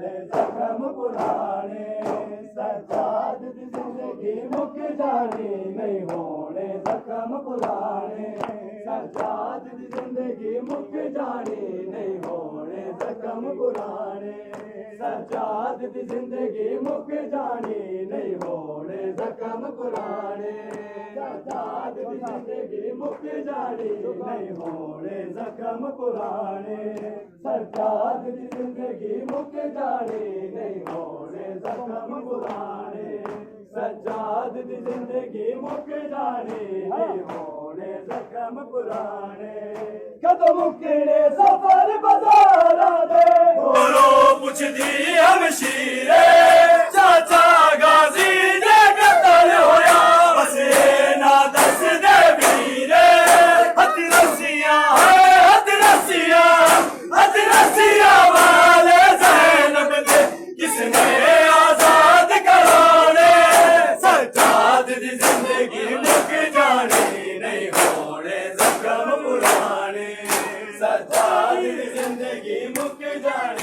होने जख्म पुराने सज्जाद दी जिंदगी मुक जानी नहीं होने जख्म पुराने सज्जाद दी जिंदगी मुक जानी नहीं होने जख्म पुराने सज्जाद दी जिंदगी मुक जानी नहीं होने जख्म पुराने सज्जाद दी जिंदगी मुक जानी नहीं होने जख्म पुराने सज्जाद दी जिंदगी मुक जानी नहीं होने जख्म पुराने सज्जाद दी जिंदगी मुक जानी नहीं होने जख्म पुराने कदों मुकने सफर बाज़ारां दे बोलो पुछदी हमशीरे चाचा गाजी दे कतल होया बस ना दस दे वीरे हथरसियां वाले ज़ैनब दे किसने आजाद कराने सज्जाद दी जिंदगी मुक जानी नहीं होने जख्म पुराने सज्जाद दी जिंदगी मुक जानी